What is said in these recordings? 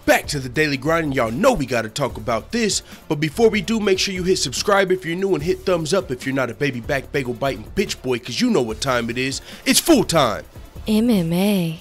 Back to the daily grind, and y'all know we gotta talk about this. But before we do, make sure you hit subscribe if you're new and hit thumbs up if you're not a baby back bagel biting bitch boy, cause you know what time it is. It's full time. MMA.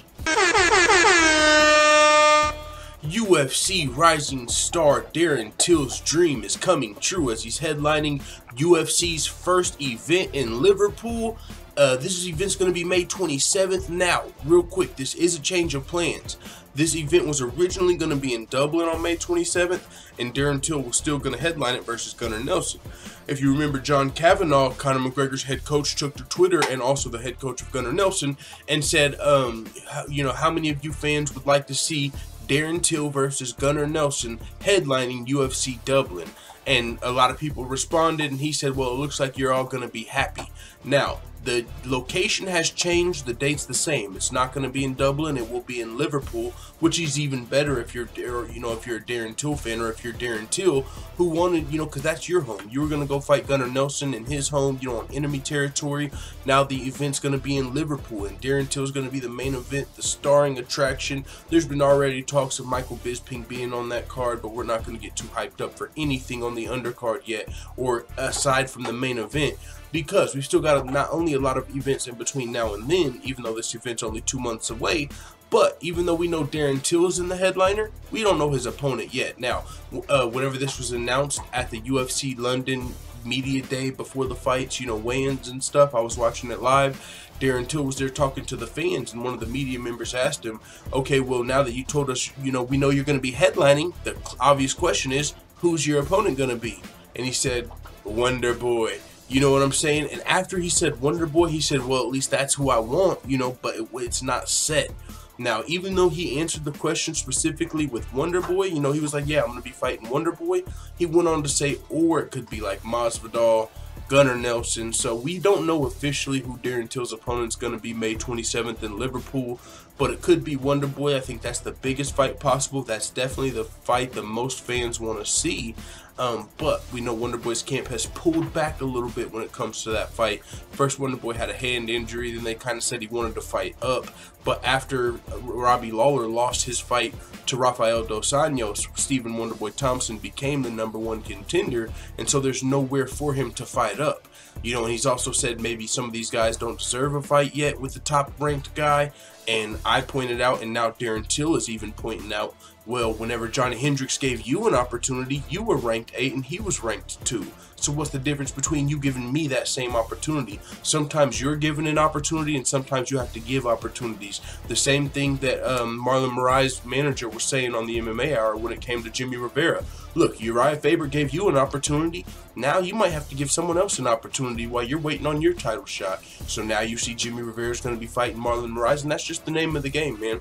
UFC rising star Darren Till's dream is coming true as he's headlining UFC's first event in Liverpool. This event's going to be May 27th. Now, real quick, this is a change of plans. This event was originally going to be in Dublin on May 27th, and Darren Till was still going to headline it versus Gunnar Nelson. If you remember, John Kavanagh, Conor McGregor's head coach, took to Twitter, and also the head coach of Gunnar Nelson, and said, how many of you fans would like to see Darren Till versus Gunnar Nelson headlining UFC Dublin? And a lot of people responded, and he said, well, it looks like you're all going to be happy. Now, the location has changed. The date's the same. It's not going to be in Dublin. It will be in Liverpool, which is even better if you're, if you're a Darren Till fan, or if you're Darren Till who wanted, because that's your home. You were going to go fight Gunnar Nelson in his home, on enemy territory. Now the event's going to be in Liverpool, and Darren Till is going to be the main event, the starring attraction. There's been already talks of Michael Bisping being on that card, but we're not going to get too hyped up for anything on the undercard yet, or aside from the main event, because we've still got not only a lot of events in between now and then, even though this event's only 2 months away, but even though we know Darren Till is in the headliner, we don't know his opponent yet. Now, whenever this was announced at the UFC London media day before the fights, weigh-ins and stuff, I was watching it live. Darren Till was there talking to the fans, and one of the media members asked him, okay, well, now that you told us, we know you're going to be headlining, the obvious question is, who's your opponent going to be? And he said, Wonderboy. You know what I'm saying? And after he said Wonderboy, he said, well, at least that's who I want, but it's not set. Now, even though he answered the question specifically with Wonderboy, he was like, yeah, I'm going to be fighting Wonderboy. He went on to say, or it could be like Masvidal, Gunnar Nelson. So we don't know officially who Darren Till's opponent's going to be May 27th in Liverpool, but it could be Wonderboy. I think that's the biggest fight possible. That's definitely the fight that most fans want to see. But we know Wonderboy's camp has pulled back a little bit when it comes to that fight. First, Wonderboy had a hand injury, then they kind of said he wanted to fight up. But after Robbie Lawler lost his fight to Rafael Dos Anjos, Stephen Wonderboy Thompson became the #1 contender, and so there's nowhere for him to fight up. And he's also said maybe some of these guys don't deserve a fight yet with the top-ranked guy. And I pointed out, and now Darren Till is even pointing out, well, whenever Johnny Hendricks gave you an opportunity, you were ranked 8 and he was ranked 2. So what's the difference between you giving me that same opportunity? Sometimes you're given an opportunity, and sometimes you have to give opportunities. The same thing that Marlon Moraes' manager was saying on the MMA Hour when it came to Jimmy Rivera. Look, Uriah Faber gave you an opportunity. Now you might have to give someone else an opportunity while you're waiting on your title shot. So now you see Jimmy Rivera's going to be fighting Marlon Moraes, and that's just the name of the game, man.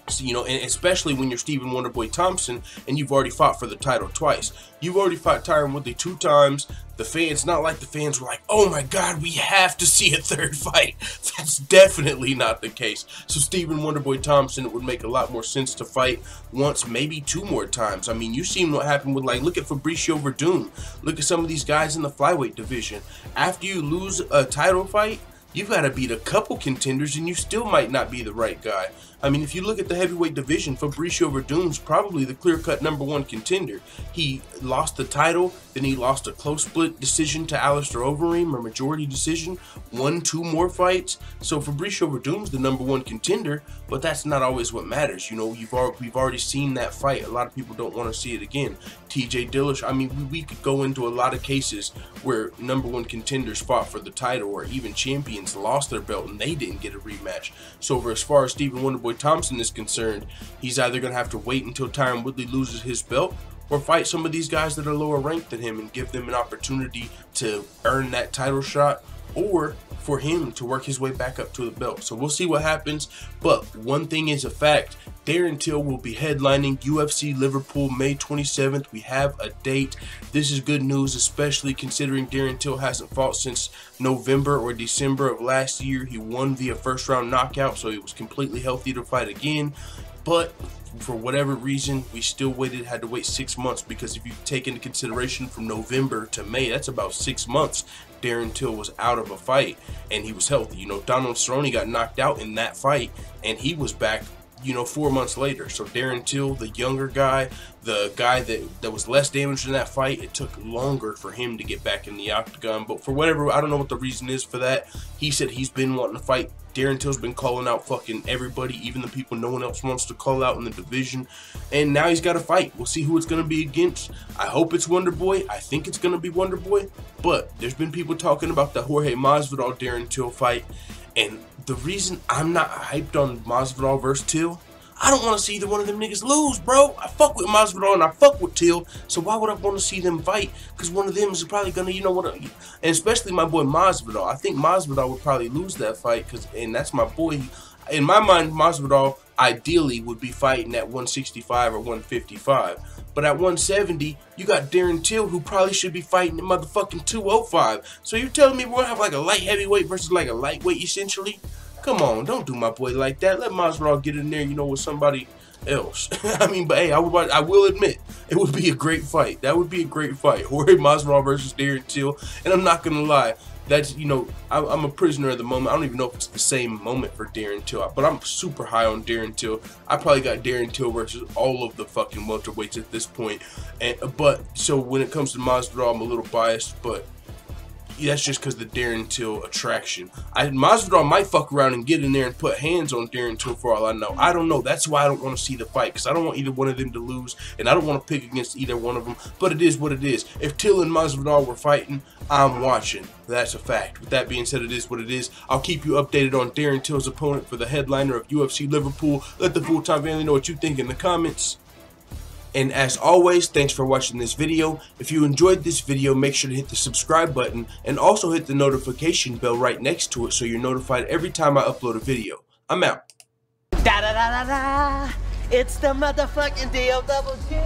So, and especially when you're Stephen Wonderboy Thompson and you've already fought for the title twice. You've already fought Tyron Woodley 2 times. The fans, not like the fans were like, oh my God, we have to see a third fight. That's definitely not the case. So Stephen Wonderboy Thompson, it would make a lot more sense to fight once, maybe 2 more times. I mean, you've seen what happened with, look at Fabricio Verdun. Look at some of these guys in the flyweight division. After you lose a title fight, you've got to beat a couple contenders, and you still might not be the right guy. I mean, if you look at the heavyweight division, Fabricio Verdun's probably the clear-cut #1 contender. He lost the title, then he lost a close split decision to Alistair Overeem, or majority decision, won 2 more fights. So Fabricio Verdun's the #1 contender, but that's not always what matters. We've already seen that fight. A lot of people don't want to see it again. TJ Dillashaw, I mean, we could go into a lot of cases where #1 contenders fought for the title, or even champions lost their belt and they didn't get a rematch. So as far as Stephen Wonderboy Thompson is concerned, he's either going to have to wait until Tyron Woodley loses his belt, or fight some of these guys that are lower ranked than him and give them an opportunity to earn that title shot, or for him to work his way back up to the belt. So we'll see what happens, but one thing is a fact. Darren Till will be headlining UFC Liverpool May 27th. We have a date. This is good news, especially considering Darren Till hasn't fought since November or December of last year. He won via first-round knockout, so he was completely healthy to fight again. But for whatever reason, we still had to wait 6 months, because if you take into consideration from November to May, that's about 6 months Darren Till was out of a fight, and he was healthy. Donald Cerrone got knocked out in that fight, and he was back you know, 4 months later. So Darren Till, the younger guy, the guy that was less damaged in that fight, it took longer for him to get back in the octagon. But for whatever, I don't know what the reason is for that. He said he's been wanting to fight. Darren Till's been calling out fucking everybody, even the people no one else wants to call out in the division. And now he's got to fight. We'll see who it's going to be against. I hope it's Wonderboy. I think it's going to be Wonderboy. But there's been people talking about the Jorge Masvidal Darren Till fight. And the reason I'm not hyped on Masvidal versus Till, I don't want to see either one of them niggas lose, bro. I fuck with Masvidal and I fuck with Till, so why would I want to see them fight? Because one of them is probably gonna, you know what? And especially my boy Masvidal. I think Masvidal would probably lose that fight, and that's my boy. In my mind, Masvidal ideally would be fighting at 165 or 155. But at 170, you got Darren Till, who probably should be fighting at motherfucking 205. So you're telling me we're gonna have like a light heavyweight versus like a lightweight essentially? Come on, don't do my boy like that. Let Masvidal get in there, you know, with somebody else. I mean, but hey, I will admit, it would be a great fight. That would be a great fight. Jorge Masvidal versus Darren Till. And I'm not gonna lie, that's, you know, I'm a prisoner at the moment. I don't even know if it's the same moment for Darren Till, but I'm super high on Darren Till. I probably got Darren Till versus all of the fucking welterweights at this point. But so when it comes to Masvidal, I'm a little biased, but that's just because the Darren Till attraction. Masvidal might fuck around and get in there and put hands on Darren Till for all I know. I don't know. That's why I don't want to see the fight, because I don't want either one of them to lose, and I don't want to pick against either one of them. But it is what it is. If Till and Masvidal were fighting, I'm watching. That's a fact. With that being said, it is what it is. I'll keep you updated on Darren Till's opponent for the headliner of UFC Liverpool. Let the full-time family know what you think in the comments. And as always, thanks for watching this video. If you enjoyed this video, make sure to hit the subscribe button and also hit the notification bell right next to it so you're notified every time I upload a video. I'm out. Da da da da da. It's the motherfucking DOWG.